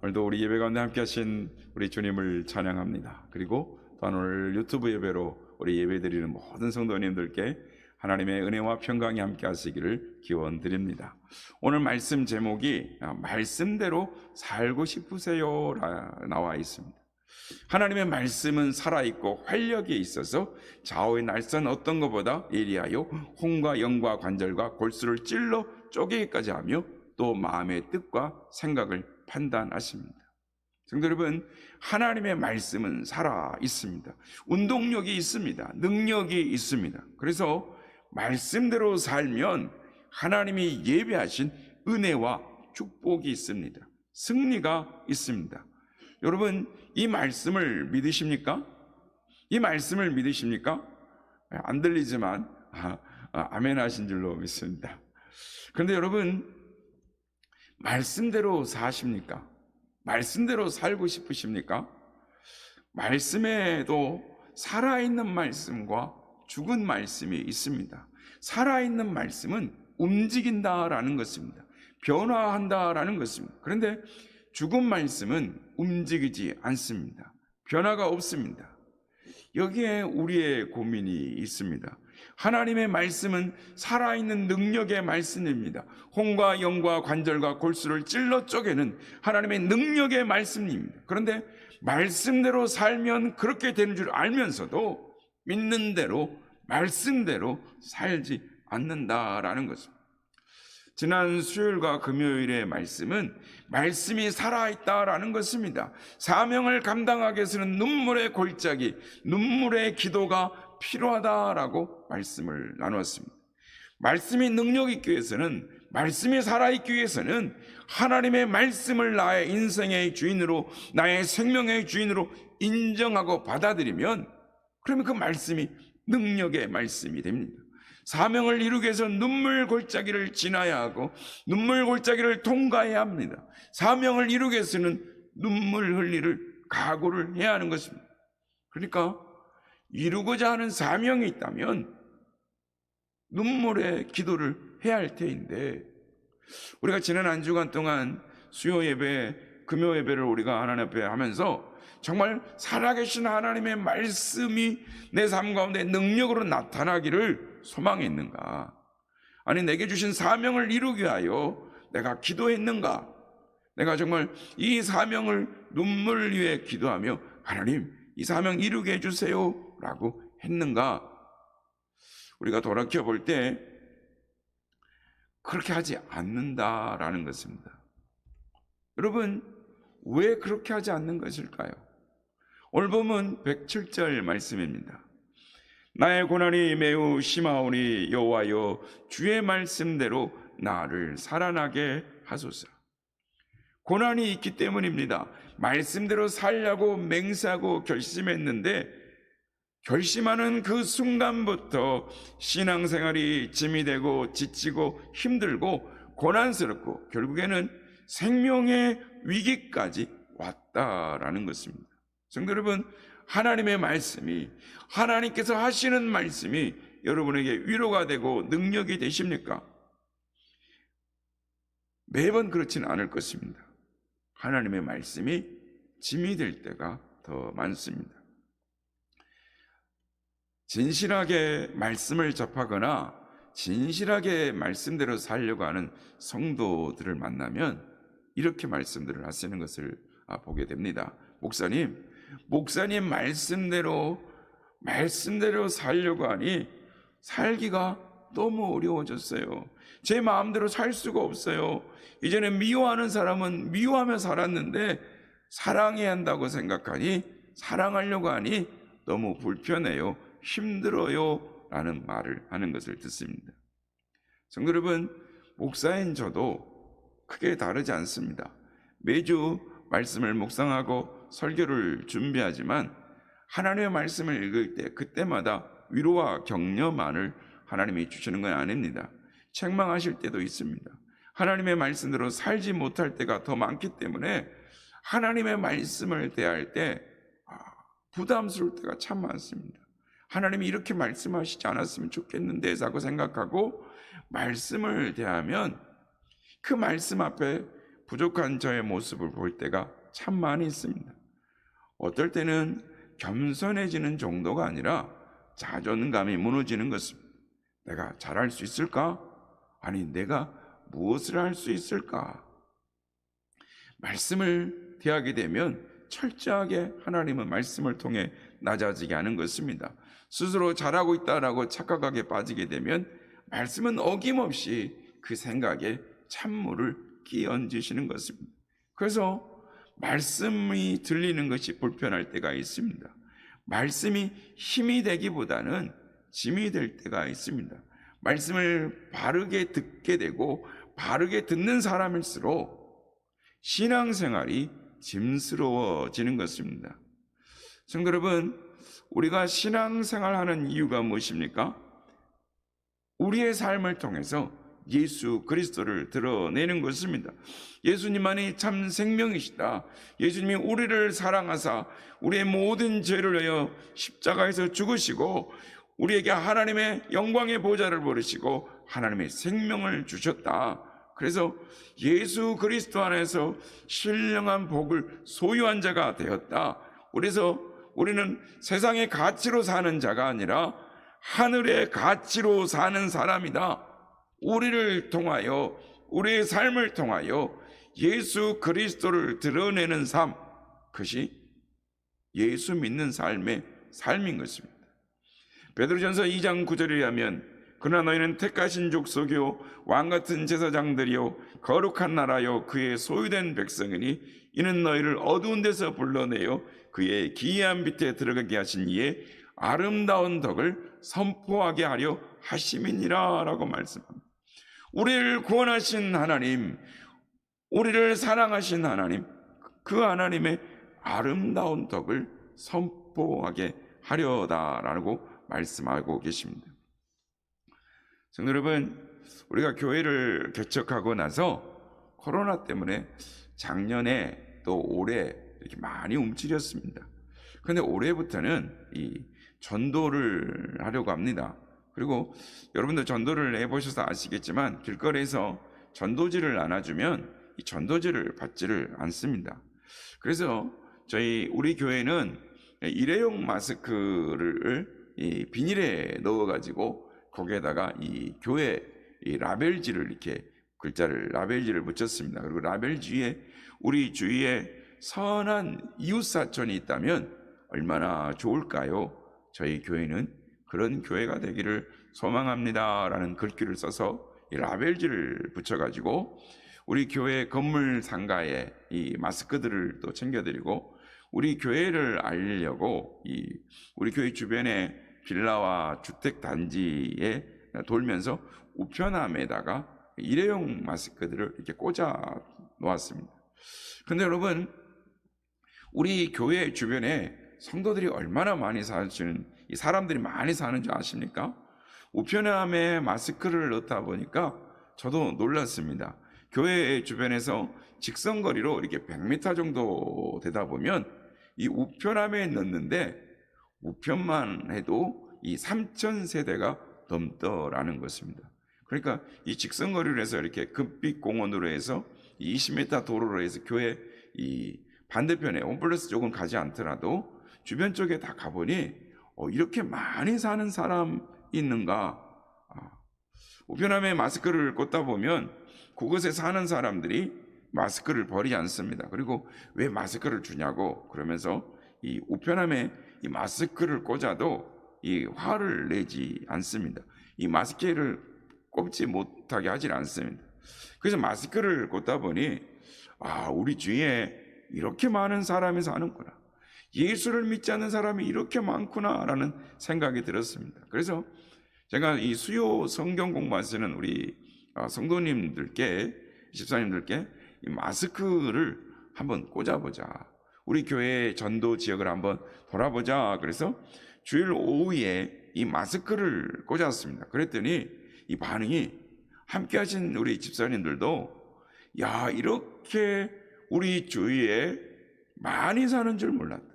오늘도 우리 예배 가운데 함께 하신 우리 주님을 찬양합니다. 그리고 또한 오늘 유튜브 예배로 우리 예배드리는 모든 성도님들께 하나님의 은혜와 평강이 함께 하시기를 기원드립니다. 오늘 말씀 제목이 말씀대로 살고 싶으세요 나와 있습니다. 하나님의 말씀은 살아있고 활력이 있어서 좌우의 날선 어떤 것보다 예리하여 혼과 영과 관절과 골수를 찔러 쪼개기까지 하며 또 마음의 뜻과 생각을 판단하십니다. 성도 여러분, 하나님의 말씀은 살아 있습니다. 운동력이 있습니다. 능력이 있습니다. 그래서 말씀대로 살면 하나님이 예비하신 은혜와 축복이 있습니다. 승리가 있습니다. 여러분, 이 말씀을 믿으십니까? 이 말씀을 믿으십니까? 안 들리지만 아멘 하신 줄로 믿습니다. 그런데 여러분, 말씀대로 사십니까? 말씀대로 살고 싶으십니까? 말씀에도 살아있는 말씀과 죽은 말씀이 있습니다. 살아있는 말씀은 움직인다라는 것입니다. 변화한다라는 것입니다. 그런데 죽은 말씀은 움직이지 않습니다. 변화가 없습니다. 여기에 우리의 고민이 있습니다. 하나님의 말씀은 살아있는 능력의 말씀입니다. 혼과 영과 관절과 골수를 찔러 쪼개는 하나님의 능력의 말씀입니다. 그런데 말씀대로 살면 그렇게 되는 줄 알면서도 믿는 대로 말씀대로 살지 않는다라는 것입니다. 지난 수요일과 금요일의 말씀은 말씀이 살아있다라는 것입니다. 사명을 감당하기 위해서는 눈물의 골짜기, 눈물의 기도가 필요하다라고 말씀을 나누었습니다. 말씀이 능력 있기 위해서는, 말씀이 살아있기 위해서는 하나님의 말씀을 나의 인생의 주인으로, 나의 생명의 주인으로 인정하고 받아들이면, 그러면 그 말씀이 능력의 말씀이 됩니다. 사명을 이루기 위해서 눈물 골짜기를 지나야 하고 눈물 골짜기를 통과해야 합니다. 사명을 이루기 위해서는 눈물 흘리를 각오를 해야 하는 것입니다. 그러니까 이루고자 하는 사명이 있다면 눈물의 기도를 해야 할 테인데, 우리가 지난 한 주간 동안 수요 예배, 금요 예배를 우리가 하나님 앞에 하면서 정말 살아계신 하나님의 말씀이 내 삶 가운데 능력으로 나타나기를 소망했는가? 아니, 내게 주신 사명을 이루기 위하여 내가 기도했는가? 내가 정말 이 사명을 눈물 위에 기도하며 하나님, 이 사명 이루게 해주세요 라고 했는가? 우리가 돌이켜 볼 때 그렇게 하지 않는다라는 것입니다. 여러분, 왜 그렇게 하지 않는 것일까요? 오늘 보면 107절 말씀입니다. 나의 고난이 매우 심하오니 여호와여 주의 말씀대로 나를 살아나게 하소서. 고난이 있기 때문입니다. 말씀대로 살려고 맹세하고 결심했는데 결심하는 그 순간부터 신앙생활이 짐이 되고 지치고 힘들고 고난스럽고 결국에는 생명의 위기까지 왔다라는 것입니다. 성도 여러분, 하나님의 말씀이, 하나님께서 하시는 말씀이 여러분에게 위로가 되고 능력이 되십니까? 매번 그렇지는 않을 것입니다. 하나님의 말씀이 짐이 될 때가 더 많습니다. 진실하게 말씀을 접하거나 진실하게 말씀대로 살려고 하는 성도들을 만나면 이렇게 말씀들을 하시는 것을 보게 됩니다. 목사님 말씀대로 살려고 하니 살기가 너무 어려워졌어요. 제 마음대로 살 수가 없어요. 이제는 미워하는 사람은 미워하며 살았는데 사랑해야 한다고 생각하니, 사랑하려고 하니 너무 불편해요, 힘들어요 라는 말을 하는 것을 듣습니다. 성도 여러분, 목사인 저도 크게 다르지 않습니다. 매주 말씀을 묵상하고 설교를 준비하지만 하나님의 말씀을 읽을 때 그때마다 위로와 격려만을 하나님이 주시는 건 아닙니다. 책망하실 때도 있습니다. 하나님의 말씀대로 살지 못할 때가 더 많기 때문에 하나님의 말씀을 대할 때 부담스러울 때가 참 많습니다. 하나님이 이렇게 말씀하시지 않았으면 좋겠는데 라고 생각하고 말씀을 대하면 그 말씀 앞에 부족한 저의 모습을 볼 때가 참 많이 있습니다. 어떨 때는 겸손해지는 정도가 아니라 자존감이 무너지는 것입니다. 내가 잘할 수 있을까? 아니, 내가 무엇을 할 수 있을까? 말씀을 대하게 되면 철저하게 하나님은 말씀을 통해 낮아지게 하는 것입니다. 스스로 잘하고 있다라고 착각하게 빠지게 되면 말씀은 어김없이 그 생각에 찬물을 끼얹으시는 것입니다. 그래서 말씀이 들리는 것이 불편할 때가 있습니다. 말씀이 힘이 되기보다는 짐이 될 때가 있습니다. 말씀을 바르게 듣게 되고 바르게 듣는 사람일수록 신앙생활이 짐스러워지는 것입니다. 성도 여러분, 우리가 신앙생활하는 이유가 무엇입니까? 우리의 삶을 통해서 예수 그리스도를 드러내는 것입니다. 예수님만이 참 생명이시다. 예수님이 우리를 사랑하사 우리의 모든 죄를 위하여 십자가에서 죽으시고 우리에게 하나님의 영광의 보좌를 버리시고 하나님의 생명을 주셨다. 그래서 예수 그리스도 안에서 신령한 복을 소유한 자가 되었다. 그래서 우리는 세상의 가치로 사는 자가 아니라 하늘의 가치로 사는 사람이다. 우리를 통하여, 우리의 삶을 통하여 예수 그리스도를 드러내는 삶, 그것이 예수 믿는 삶의 삶인 것입니다. 베드로전서 2장 9절에 의하면 그러나 너희는 택하신 족속이요 왕같은 제사장들이요 거룩한 나라요 그의 소유된 백성이니 이는 너희를 어두운 데서 불러내어 그의 기이한 빛에 들어가게 하신 이의 아름다운 덕을 선포하게 하려 하심이니라 라고 말씀합니다. 우리를 구원하신 하나님, 우리를 사랑하신 하나님, 그 하나님의 아름다운 덕을 선포하게 하려다라고 말씀하고 계십니다. 성도 여러분, 우리가 교회를 개척하고 나서 코로나 때문에 작년에 또 올해 이렇게 많이 움츠렸습니다. 그런데 올해부터는 이 전도를 하려고 합니다. 그리고 여러분들 전도를 해보셔서 아시겠지만 길거리에서 전도지를 나눠주면 이 전도지를 받지를 않습니다. 그래서 우리 교회는 일회용 마스크를 이 비닐에 넣어가지고 거기에다가 이 교회 이 라벨지를 이렇게 글자를 라벨지를 붙였습니다. 그리고 라벨지에 우리 주위에 선한 이웃사촌이 있다면 얼마나 좋을까요? 저희 교회는 그런 교회가 되기를 소망합니다 라는 글귀를 써서 이 라벨지를 붙여가지고 우리 교회 건물 상가에 이 마스크들을 또 챙겨드리고 우리 교회를 알리려고 우리 교회 주변에 빌라와 주택 단지에 돌면서 우편함에다가 일회용 마스크들을 이렇게 꽂아 놓았습니다. 그런데 여러분, 우리 교회 주변에 성도들이 얼마나 많이 사시는, 이 사람들이 많이 사는 줄 아십니까? 우편함에 마스크를 넣다 보니까 저도 놀랐습니다. 교회 주변에서 직선거리로 이렇게 100m 정도 되다 보면 이 우편함에 넣는데 우편만 해도 이 3,000세대가 넘더라는 것입니다. 그러니까 이 직선거리로 해서 이렇게 금빛공원으로 해서 20m 도로로 해서 교회 이 반대편에 홈플러스 쪽은 가지 않더라도 주변 쪽에 다 가보니 이렇게 많이 사는 사람 있는가? 우편함에 마스크를 꽂다 보면 그곳에 사는 사람들이 마스크를 버리지 않습니다. 그리고 왜 마스크를 주냐고 그러면서 이 우편함에 이 마스크를 꽂아도 이 화를 내지 않습니다. 이 마스크를 꼽지 못하게 하지 않습니다. 그래서 마스크를 꽂다 보니 우리 주위에 이렇게 많은 사람이 사는구나, 예수를 믿지 않는 사람이 이렇게 많구나라는 생각이 들었습니다. 그래서 제가 이 수요 성경 공부하시는 우리 성도님들께, 집사님들께 이 마스크를 한번 꽂아보자, 우리 교회 전도 지역을 한번 돌아보자. 그래서 주일 오후에 이 마스크를 꽂았습니다. 그랬더니 이 반응이, 함께 하신 우리 집사님들도 이렇게 우리 주위에 많이 사는 줄 몰랐다,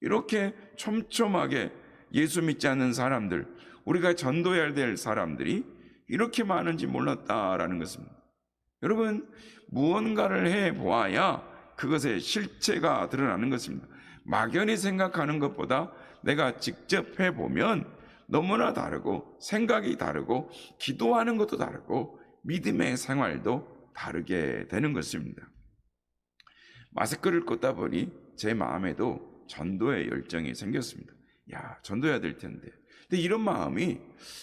이렇게 촘촘하게 예수 믿지 않는 사람들, 우리가 전도해야 될 사람들이 이렇게 많은지 몰랐다라는 것입니다. 여러분, 무언가를 해 보아야 그것의 실체가 드러나는 것입니다. 막연히 생각하는 것보다 내가 직접 해보면 너무나 다르고, 생각이 다르고, 기도하는 것도 다르고, 믿음의 생활도 다르게 되는 것입니다. 마스크를 꽂다 보니 제 마음에도 전도의 열정이 생겼습니다. 전도해야 될 텐데. 근데 이런 마음이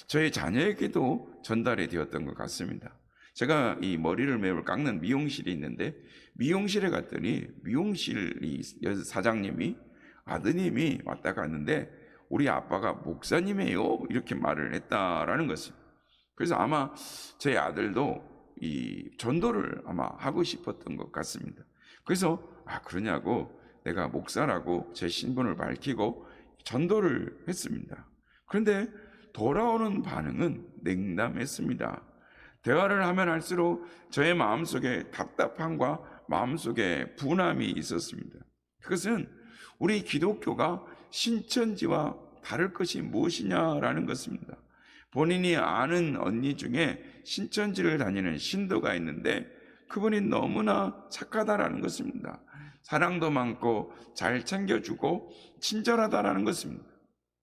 저의 자녀에게도 전달이 되었던 것 같습니다. 제가 이 머리를 매일 깎는 미용실이 있는데, 미용실에 갔더니 미용실 사장님이, 아드님이 왔다 갔는데 우리 아빠가 목사님이에요, 이렇게 말을 했다라는 것입니다. 그래서 아마 제 아들도 이 전도를 아마 하고 싶었던 것 같습니다. 그래서 그러냐고 내가 목사라고 제 신분을 밝히고 전도를 했습니다. 그런데 돌아오는 반응은 냉담했습니다. 대화를 하면 할수록 저의 마음속에 답답함과 마음속에 분함이 있었습니다. 그것은 우리 기독교가 신천지와 다를 것이 무엇이냐라는 것입니다. 본인이 아는 언니 중에 신천지를 다니는 신도가 있는데 그분이 너무나 착하다라는 것입니다. 사랑도 많고 잘 챙겨주고 친절하다라는 것입니다.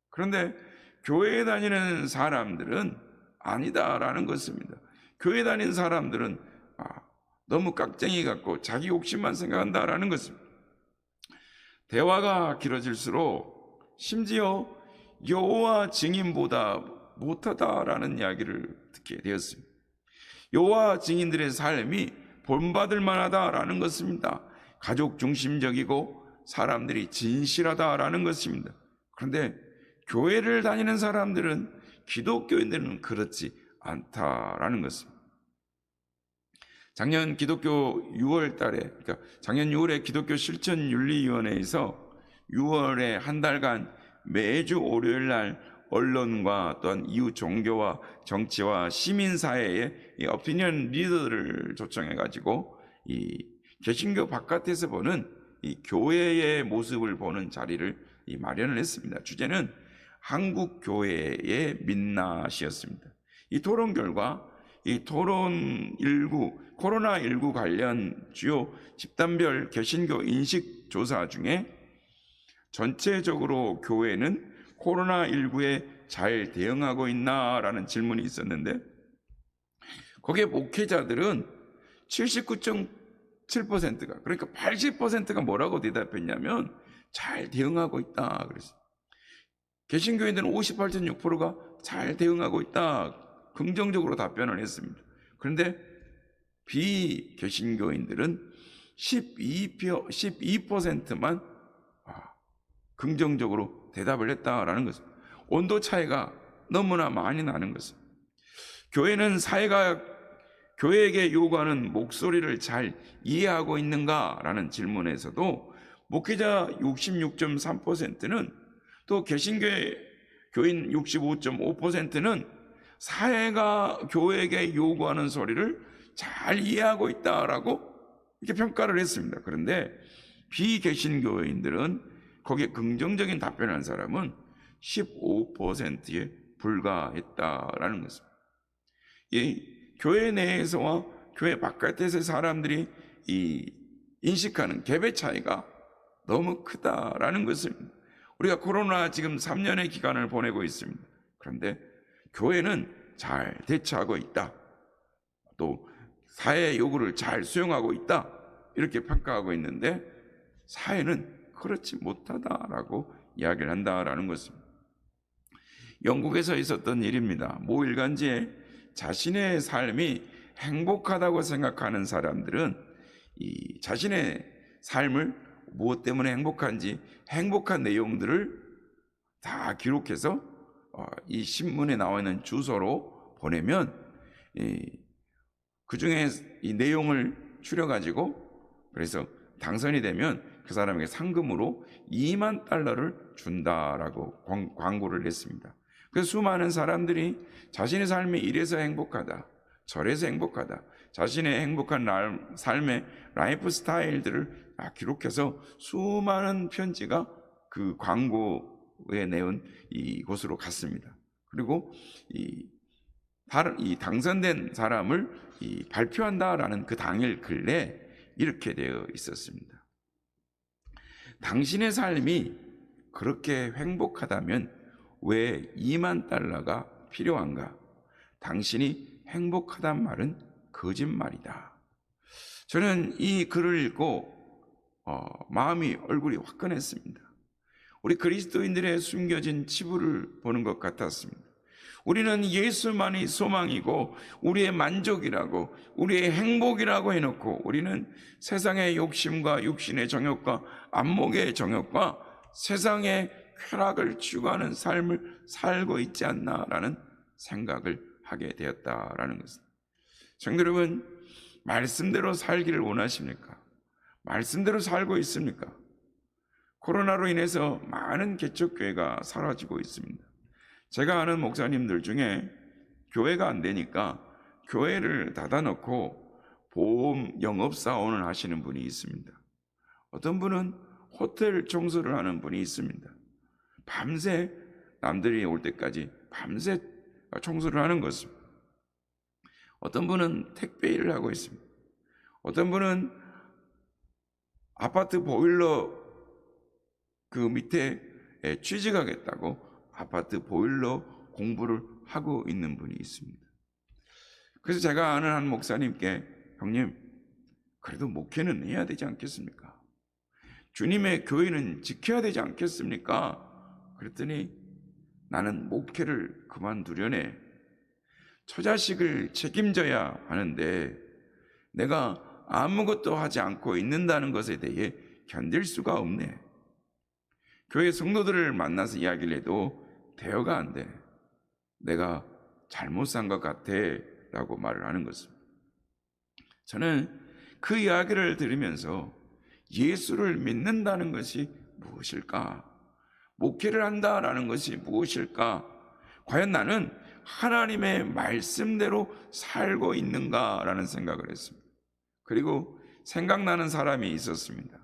그런데 교회에 다니는 사람들은 아니다라는 것입니다. 교회 다니는 사람들은 너무 깍쟁이 같고 자기 욕심만 생각한다라는 것입니다. 대화가 길어질수록 심지어 여호와 증인보다 못하다라는 이야기를 듣게 되었습니다. 여호와 증인들의 삶이 본받을 만하다라는 것입니다. 가족 중심적이고 사람들이 진실하다라는 것입니다. 그런데 교회를 다니는 사람들은, 기독교인들은 그렇지 않다라는 것입니다. 작년 기독교 6월 달에, 그러니까 작년 6월에 기독교 실천윤리위원회에서 6월에 한 달간 매주 월요일 날 언론과 또한 이후 종교와 정치와 시민사회의 이 오피니언 리더를 초청해가지고 이 개신교 바깥에서 보는 이 교회의 모습을 보는 자리를 마련을 했습니다. 주제는 한국 교회의 민낯이었습니다. 이 토론 결과, 이 코로나19 관련 주요 집단별 개신교 인식 조사 중에 전체적으로 교회는 코로나19에 잘 대응하고 있나라는 질문이 있었는데, 거기에 목회자들은 79.7%가, 그러니까 80%가 뭐라고 대답했냐면 잘 대응하고 있다 그랬어요. 개신교인들은 58.6%가 잘 대응하고 있다, 긍정적으로 답변을 했습니다. 그런데 비개신교인들은 12%만 긍정적으로 대답을 했다라는 것입니다. 온도 차이가 너무나 많이 나는 것입니다. 교회는 사회가 교회에게 요구하는 목소리를 잘 이해하고 있는가라는 질문에서도 목회자 66.3%는 또 개신교회 교인 65.5%는 사회가 교회에게 요구하는 소리를 잘 이해하고 있다라고 이렇게 평가를 했습니다. 그런데 비개신교인들은 거기에 긍정적인 답변을 한 사람은 15%에 불과했다라는 것입니다. 이 교회 내에서와 교회 바깥에서의 사람들이 인식하는 갭의 차이가 너무 크다라는 것입니다. 우리가 코로나 지금 3년의 기간을 보내고 있습니다. 그런데 교회는 잘 대처하고 있다, 또 사회의 요구를 잘 수용하고 있다, 이렇게 평가하고 있는데 사회는 그렇지 못하다라고 이야기를 한다라는 것입니다. 영국에서 있었던 일입니다. 모 일간지에 자신의 삶이 행복하다고 생각하는 사람들은 이 자신의 삶을 무엇 때문에 행복한지, 행복한 내용들을 다 기록해서 이 신문에 나와 있는 주소로 보내면 그 중에 이 내용을 추려가지고, 그래서 당선이 되면 그 사람에게 상금으로 $20,000를 준다라고 광고를 했습니다. 그래서 수많은 사람들이 자신의 삶이 이래서 행복하다, 저래서 행복하다, 자신의 행복한 삶의 라이프 스타일들을 기록해서 수많은 편지가 그 광고에 내온 이곳으로 갔습니다. 그리고 이 당선된 사람을 발표한다라는 그 당일 글에 이렇게 되어 있었습니다. 당신의 삶이 그렇게 행복하다면 왜 2만 달러가 필요한가? 당신이 행복하단 말은 거짓말이다. 저는 이 글을 읽고 얼굴이 화끈했습니다. 우리 그리스도인들의 숨겨진 치부를 보는 것 같았습니다. 우리는 예수만이 소망이고 우리의 만족이라고, 우리의 행복이라고 해놓고 우리는 세상의 욕심과 육신의 정욕과 안목의 정욕과 세상의 쾌락을 추구하는 삶을 살고 있지 않나라는 생각을 하게 되었다라는 것입니다. 성도 여러분, 말씀대로 살기를 원하십니까? 말씀대로 살고 있습니까? 코로나로 인해서 많은 개척교회가 사라지고 있습니다. 제가 아는 목사님들 중에 교회가 안 되니까 교회를 닫아놓고 보험 영업사원을 하시는 분이 있습니다. 어떤 분은 호텔 청소를 하는 분이 있습니다. 밤새 남들이 올 때까지 밤새 청소를 하는 것입니다. 어떤 분은 택배 일을 하고 있습니다. 어떤 분은 아파트 보일러 그 밑에 취직하겠다고 아파트 보일러 공부를 하고 있는 분이 있습니다. 그래서 제가 아는 한 목사님께, 형님, 그래도 목회는 해야 되지 않겠습니까? 주님의 교회는 지켜야 되지 않겠습니까? 그랬더니 나는 목회를 그만두려네. 처자식을 책임져야 하는데 내가 아무것도 하지 않고 있는다는 것에 대해 견딜 수가 없네. 교회 성도들을 만나서 이야기를 해도 대화가 안 돼. 내가 잘못 산 것 같아 라고 말을 하는 것입니다. 저는 그 이야기를 들으면서 예수를 믿는다는 것이 무엇일까? 목회를 한다라는 것이 무엇일까? 과연 나는 하나님의 말씀대로 살고 있는가라는 생각을 했습니다. 그리고 생각나는 사람이 있었습니다.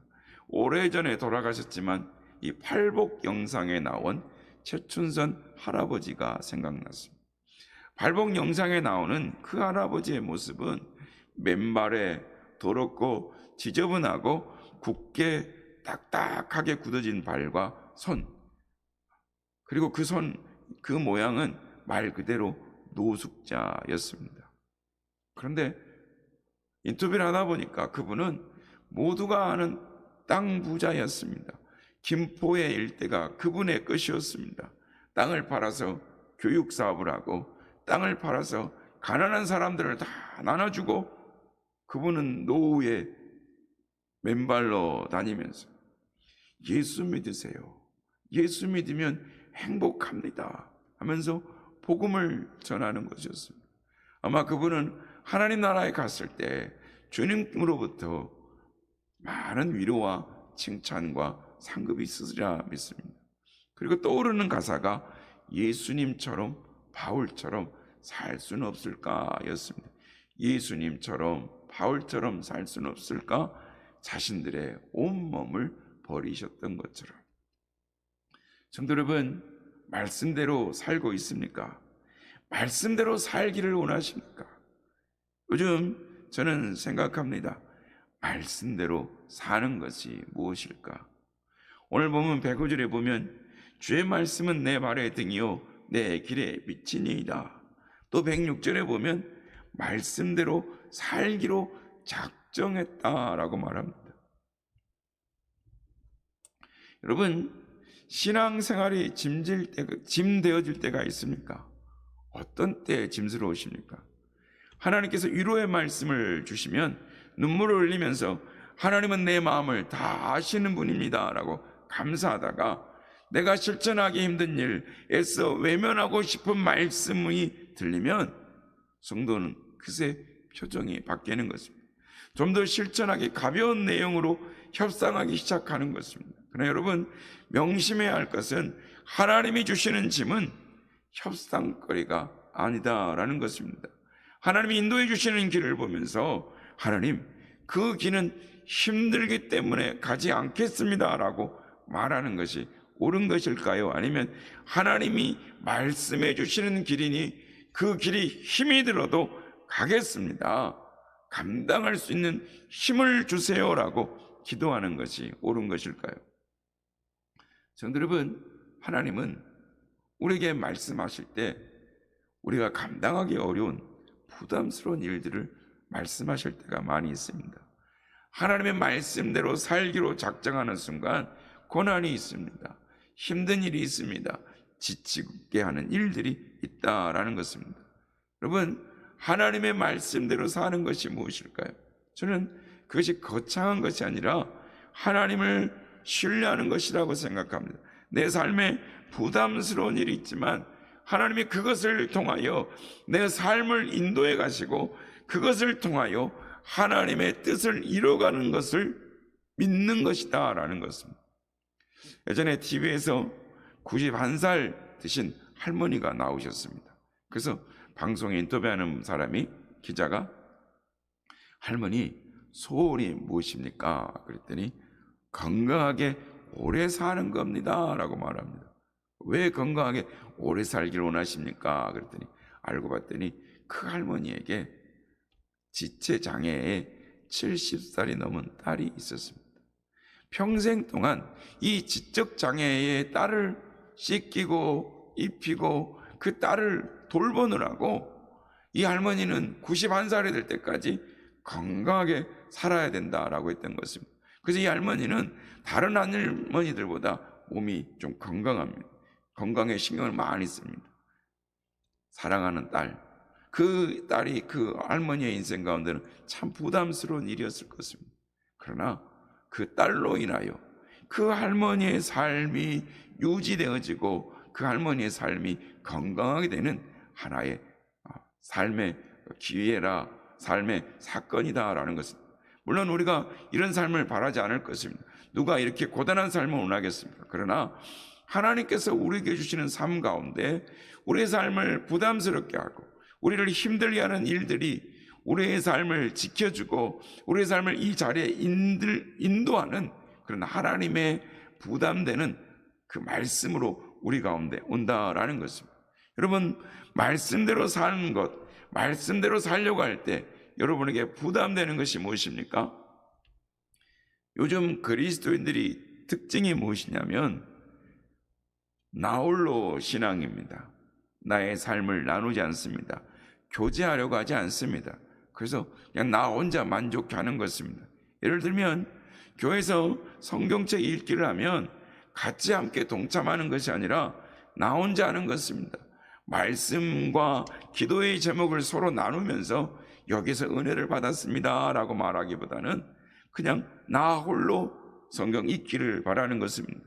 오래전에 돌아가셨지만 이 팔복 영상에 나온 최춘선 할아버지가 생각났습니다. 팔복 영상에 나오는 그 할아버지의 모습은 맨발에 더럽고 지저분하고 굳게 딱딱하게 굳어진 발과 손, 그리고 그 모양은 말 그대로 노숙자였습니다. 그런데 인터뷰를 하다 보니까 그분은 모두가 아는 땅 부자였습니다. 김포의 일대가 그분의 것이었습니다. 땅을 팔아서 교육 사업을 하고 땅을 팔아서 가난한 사람들을 다 나눠주고 그분은 노후에 맨발로 다니면서 예수 믿으세요. 예수 믿으면 행복합니다 하면서 복음을 전하는 것이었습니다. 아마 그분은 하나님 나라에 갔을 때 주님으로부터 많은 위로와 칭찬과 상급이 있으리라 믿습니다. 그리고 떠오르는 가사가 예수님처럼 바울처럼 살 수는 없을까 였습니다. 예수님처럼 바울처럼 살 수는 없을까? 자신들의 온몸을 버리셨던 것처럼. 성도 여러분, 말씀대로 살고 있습니까? 말씀대로 살기를 원하십니까? 요즘 저는 생각합니다. 말씀대로 사는 것이 무엇일까? 오늘 보면 105절에 보면 주의 말씀은 내 발의 등이요 내 길에 빛이니이다. 또 106절에 보면 말씀대로 살기로 작정했다라고 말합니다. 여러분, 신앙생활이 짐되어질 때가 있습니까? 어떤 때 짐스러우십니까? 하나님께서 위로의 말씀을 주시면 눈물을 흘리면서 하나님은 내 마음을 다 아시는 분입니다 라고 감사하다가 내가 실천하기 힘든 일, 애써 외면하고 싶은 말씀이 들리면 성도는 그새 표정이 바뀌는 것입니다. 좀 더 실천하기 가벼운 내용으로 협상하기 시작하는 것입니다. 그러나 여러분, 명심해야 할 것은 하나님이 주시는 짐은 협상거리가 아니다라는 것입니다. 하나님이 인도해 주시는 길을 보면서 하나님, 그 길은 힘들기 때문에 가지 않겠습니다라고 말하는 것이 옳은 것일까요? 아니면 하나님이 말씀해 주시는 길이니 그 길이 힘이 들어도 가겠습니다. 감당할 수 있는 힘을 주세요라고 기도하는 것이 옳은 것일까요? 성도 여러분, 하나님은 우리에게 말씀하실 때 우리가 감당하기 어려운 부담스러운 일들을 말씀하실 때가 많이 있습니다. 하나님의 말씀대로 살기로 작정하는 순간 고난이 있습니다. 힘든 일이 있습니다. 지치게 하는 일들이 있다라는 것입니다. 여러분, 하나님의 말씀대로 사는 것이 무엇일까요? 저는 그것이 거창한 것이 아니라 하나님을 신뢰하는 것이라고 생각합니다. 내 삶에 부담스러운 일이 있지만 하나님이 그것을 통하여 내 삶을 인도해 가시고 그것을 통하여 하나님의 뜻을 이뤄가는 것을 믿는 것이다 라는 것입니다. 예전에 TV에서 91살 되신 할머니가 나오셨습니다. 그래서 방송에 인터뷰하는 사람이, 기자가, 할머니 소원이 무엇입니까? 그랬더니 건강하게 오래 사는 겁니다 라고 말합니다. 왜 건강하게 오래 살기를 원하십니까? 그랬더니 알고 봤더니 그 할머니에게 지체장애에 70살이 넘은 딸이 있었습니다. 평생 동안 이 지적장애의 딸을 씻기고 입히고 그 딸을 돌보느라고 이 할머니는 91살이 될 때까지 건강하게 살아야 된다라고 했던 것입니다. 그래서 이 할머니는 다른 할머니들보다 몸이 좀 건강합니다. 건강에 신경을 많이 씁니다. 사랑하는 딸, 그 딸이 그 할머니의 인생 가운데는 참 부담스러운 일이었을 것입니다. 그러나 그 딸로 인하여 그 할머니의 삶이 유지되어지고 그 할머니의 삶이 건강하게 되는 하나의 삶의 기회라, 삶의 사건이다라는 것입니다. 물론 우리가 이런 삶을 바라지 않을 것입니다. 누가 이렇게 고단한 삶을 원하겠습니까? 그러나 하나님께서 우리에게 주시는 삶 가운데 우리의 삶을 부담스럽게 하고 우리를 힘들게 하는 일들이 우리의 삶을 지켜주고 우리의 삶을 이 자리에 인도하는 그런 하나님의 부담되는 그 말씀으로 우리 가운데 온다라는 것입니다. 여러분, 말씀대로 사는 것, 말씀대로 살려고 할 때 여러분에게 부담되는 것이 무엇입니까? 요즘 그리스도인들이 특징이 무엇이냐면 나홀로 신앙입니다. 나의 삶을 나누지 않습니다. 교제하려고 하지 않습니다. 그래서 그냥 나 혼자 만족하는 것입니다. 예를 들면 교회에서 성경책 읽기를 하면 같이 함께 동참하는 것이 아니라 나 혼자 하는 것입니다. 말씀과 기도의 제목을 서로 나누면서 여기서 은혜를 받았습니다 라고 말하기보다는 그냥 나 홀로 성경 읽기를 바라는 것입니다.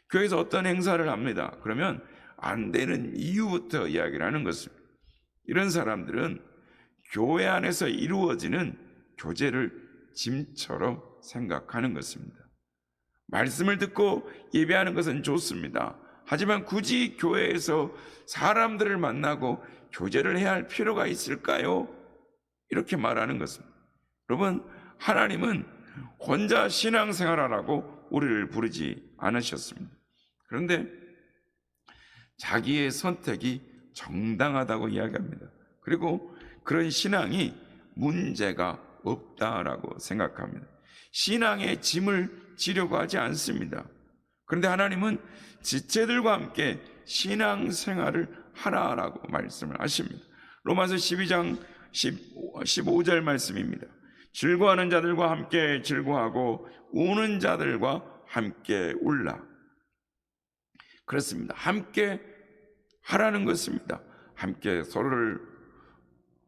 교회에서 어떤 행사를 합니다. 그러면 안 되는 이유부터 이야기를 하는 것입니다. 이런 사람들은 교회 안에서 이루어지는 교제를 짐처럼 생각하는 것입니다. 말씀을 듣고 예배하는 것은 좋습니다. 하지만 굳이 교회에서 사람들을 만나고 교제를 해야 할 필요가 있을까요? 이렇게 말하는 것입니다. 여러분, 하나님은 혼자 신앙생활하라고 우리를 부르지 않으셨습니다. 그런데 자기의 선택이 정당하다고 이야기합니다. 그리고 그런 신앙이 문제가 없다라고 생각합니다. 신앙의 짐을 지려고 하지 않습니다. 그런데 하나님은 지체들과 함께 신앙생활을 하라라고 말씀을 하십니다. 로마서 12장 15절 말씀입니다. 즐거워하는 자들과 함께 즐거워하고 우는 자들과 함께 울라. 그렇습니다. 함께 하라는 것입니다. 함께 서로를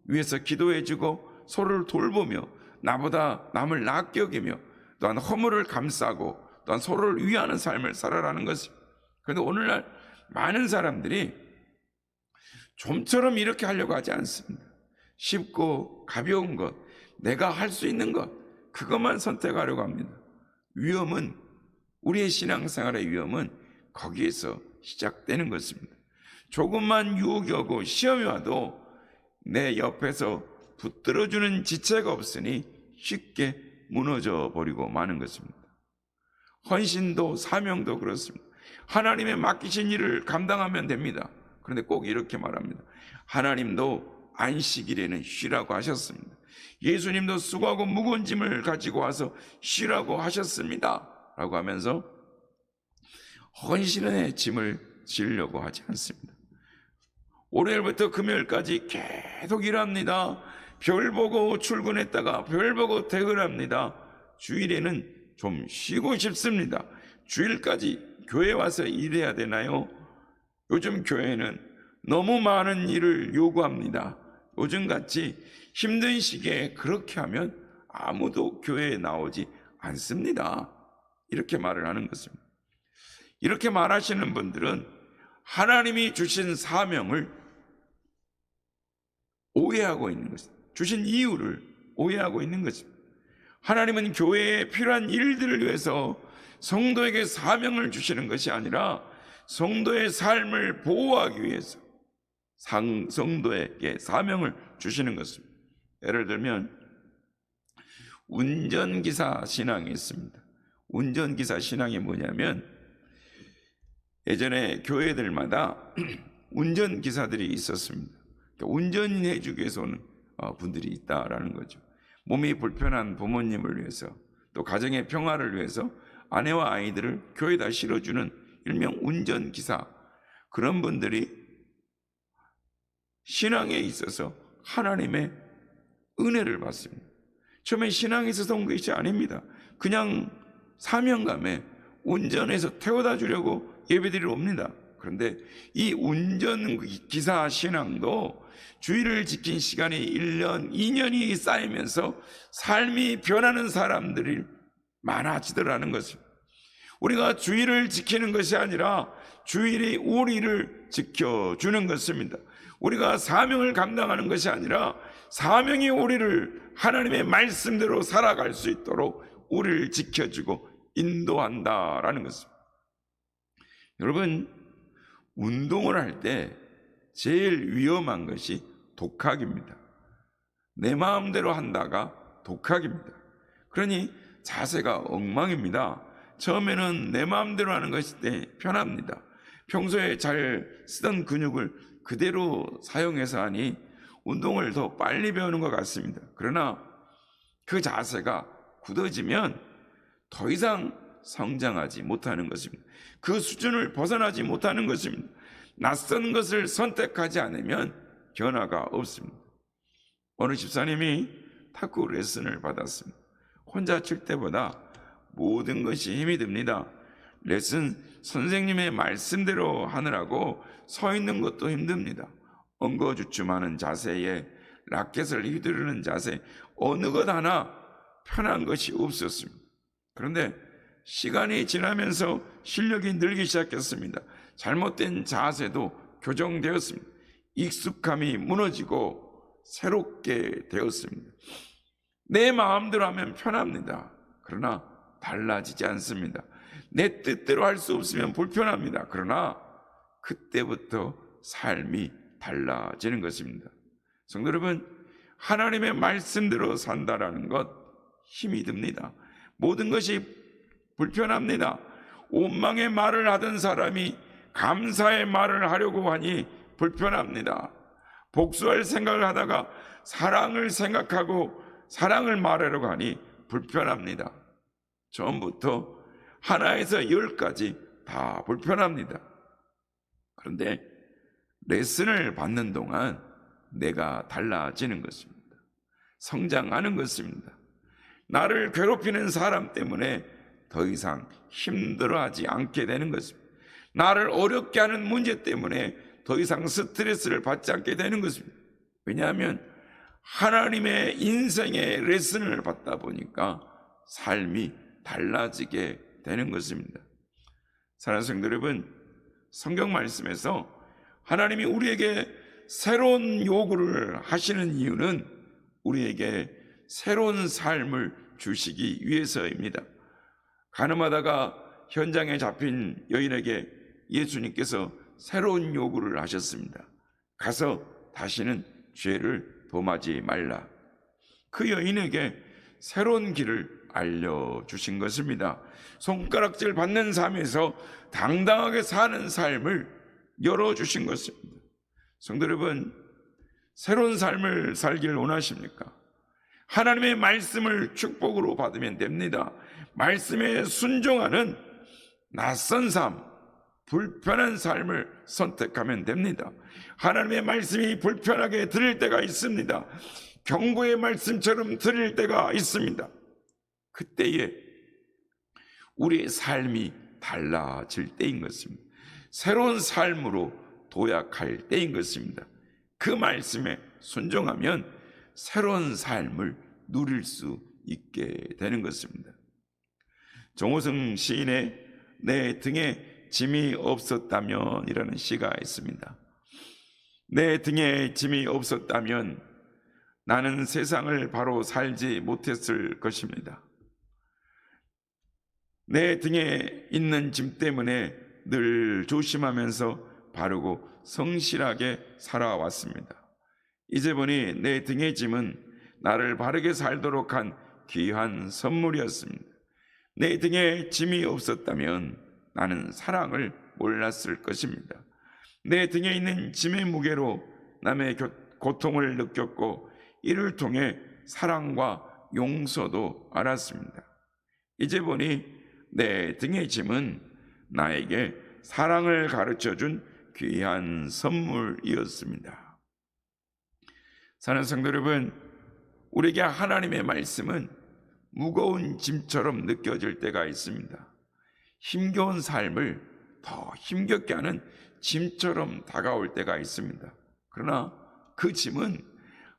위해서 기도해주고 서로를 돌보며 나보다 남을 낫게 여기며 또한 허물을 감싸고 또한 서로를 위하는 삶을 살아라는 것입니다. 그런데 오늘날 많은 사람들이 좀처럼 이렇게 하려고 하지 않습니다. 쉽고 가벼운 것, 내가 할 수 있는 것, 그것만 선택하려고 합니다. 위험은, 우리의 신앙생활의 위험은 거기에서 시작되는 것입니다. 조금만 유혹이 오고 시험이 와도 내 옆에서 붙들어주는 지체가 없으니 쉽게 무너져 버리고 마는 것입니다. 헌신도 사명도 그렇습니다. 하나님의 맡기신 일을 감당하면 됩니다. 그런데 꼭 이렇게 말합니다. 하나님도 안식일에는 쉬라고 하셨습니다. 예수님도 수고하고 무거운 짐을 가지고 와서 쉬라고 하셨습니다 라고 하면서 헌신의 짐을 지으려고 하지 않습니다. 월요일부터 금요일까지 계속 일합니다. 별 보고 출근했다가 별 보고 퇴근합니다. 주일에는 좀 쉬고 싶습니다. 주일까지 교회 와서 일해야 되나요? 요즘 교회는 너무 많은 일을 요구합니다. 요즘같이 힘든 시기에 그렇게 하면 아무도 교회에 나오지 않습니다. 이렇게 말을 하는 것입니다. 이렇게 말하시는 분들은 하나님이 주신 사명을 오해하고 있는 것입니다. 주신 이유를 오해하고 있는 것입니다. 하나님은 교회에 필요한 일들을 위해서 성도에게 사명을 주시는 것이 아니라 성도의 삶을 보호하기 위해서 성도에게 사명을 주시는 것입니다. 예를 들면 운전기사 신앙이 있습니다. 운전기사 신앙이 뭐냐면 예전에 교회들마다 운전기사들이 있었습니다. 운전해 주기 위해서 오는 분들이 있다라는 거죠. 몸이 불편한 부모님을 위해서 또 가정의 평화를 위해서 아내와 아이들을 교회에다 실어주는 일명 운전기사, 그런 분들이 신앙에 있어서 하나님의 은혜를 받습니다. 처음에 신앙에 있어서 온 것이 아닙니다. 그냥 사명감에 운전해서 태워다 주려고 예배드리러 옵니다. 그런데 이 운전기사 신앙도 주일을 지킨 시간이 1년, 2년이 쌓이면서 삶이 변하는 사람들이 많아지더라는 것입니다. 우리가 주일을 지키는 것이 아니라 주일이 우리를 지켜주는 것입니다. 우리가 사명을 감당하는 것이 아니라 사명이 우리를 하나님의 말씀대로 살아갈 수 있도록 우리를 지켜주고 인도한다라는 것입니다. 여러분, 운동을 할 때 제일 위험한 것이 독학입니다. 내 마음대로 한다가 독학입니다. 그러니 자세가 엉망입니다. 처음에는 내 마음대로 하는 것이 편합니다. 평소에 잘 쓰던 근육을 그대로 사용해서 하니 운동을 더 빨리 배우는 것 같습니다. 그러나 그 자세가 굳어지면 더 이상 성장하지 못하는 것입니다. 그 수준을 벗어나지 못하는 것입니다. 낯선 것을 선택하지 않으면 변화가 없습니다. 어느 집사님이 탁구 레슨을 받았습니다. 혼자 칠 때보다 모든 것이 힘이 듭니다. 레슨 선생님의 말씀대로 하느라고 서 있는 것도 힘듭니다. 엉거주춤하는 자세에 라켓을 휘두르는 자세, 어느 것 하나 편한 것이 없었습니다. 그런데 시간이 지나면서 실력이 늘기 시작했습니다. 잘못된 자세도 교정되었습니다. 익숙함이 무너지고 새롭게 되었습니다. 내 마음대로 하면 편합니다. 그러나 달라지지 않습니다. 내 뜻대로 할 수 없으면 불편합니다. 그러나 그때부터 삶이 달라지는 것입니다. 성도 여러분, 하나님의 말씀대로 산다라는 것 힘이 듭니다. 모든 것이 불편합니다. 원망의 말을 하던 사람이 감사의 말을 하려고 하니 불편합니다. 복수할 생각을 하다가 사랑을 생각하고 사랑을 말하려고 하니 불편합니다. 처음부터 하나에서 10까지 다 불편합니다. 그런데 레슨을 받는 동안 내가 달라지는 것입니다. 성장하는 것입니다. 나를 괴롭히는 사람 때문에 더 이상 힘들어하지 않게 되는 것입니다. 나를 어렵게 하는 문제 때문에 더 이상 스트레스를 받지 않게 되는 것입니다. 왜냐하면 하나님의 인생의 레슨을 받다 보니까 삶이 달라지게 되는 것입니다. 사랑하는 성도 여러분, 성경 말씀에서 하나님이 우리에게 새로운 요구를 하시는 이유는 우리에게 새로운 삶을 주시기 위해서입니다. 가늠하다가 현장에 잡힌 여인에게 예수님께서 새로운 요구를 하셨습니다. 가서 다시는 죄를 범하지 말라. 그 여인에게 새로운 길을 알려주신 것입니다. 손가락질 받는 삶에서 당당하게 사는 삶을 열어주신 것입니다. 성도 여러분, 새로운 삶을 살기를 원하십니까? 하나님의 말씀을 축복으로 받으면 됩니다. 말씀에 순종하는 낯선 삶, 불편한 삶을 선택하면 됩니다. 하나님의 말씀이 불편하게 들릴 때가 있습니다. 경고의 말씀처럼 들릴 때가 있습니다. 그때에 우리의 삶이 달라질 때인 것입니다. 새로운 삶으로 도약할 때인 것입니다. 그 말씀에 순종하면 새로운 삶을 누릴 수 있게 되는 것입니다. 정호성 시인의 내 등에 짐이 없었다면 이라는 시가 있습니다. 내 등에 짐이 없었다면 나는 세상을 바로 살지 못했을 것입니다. 내 등에 있는 짐 때문에 늘 조심하면서 바르고 성실하게 살아왔습니다. 이제 보니 내 등의 짐은 나를 바르게 살도록 한 귀한 선물이었습니다. 내 등에 짐이 없었다면 나는 사랑을 몰랐을 것입니다. 내 등에 있는 짐의 무게로 남의 고통을 느꼈고 이를 통해 사랑과 용서도 알았습니다. 이제 보니 내 등의 짐은 나에게 사랑을 가르쳐준 귀한 선물이었습니다. 사랑하는 성도 여러분, 우리에게 하나님의 말씀은 무거운 짐처럼 느껴질 때가 있습니다. 힘겨운 삶을 더 힘겹게 하는 짐처럼 다가올 때가 있습니다. 그러나 그 짐은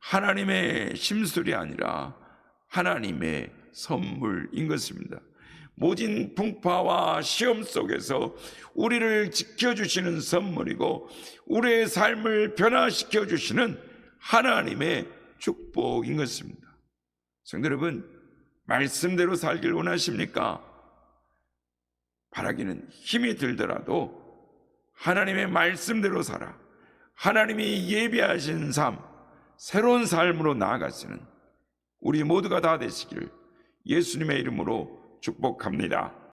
하나님의 심술이 아니라 하나님의 선물인 것입니다. 모진 풍파와 시험 속에서 우리를 지켜주시는 선물이고 우리의 삶을 변화시켜 주시는 하나님의 축복인 것입니다. 성도 여러분, 말씀대로 살길 원하십니까? 바라기는 힘이 들더라도 하나님의 말씀대로 살아 하나님이 예비하신 삶, 새로운 삶으로 나아가시는 우리 모두가 다 되시기를 예수님의 이름으로 축복합니다.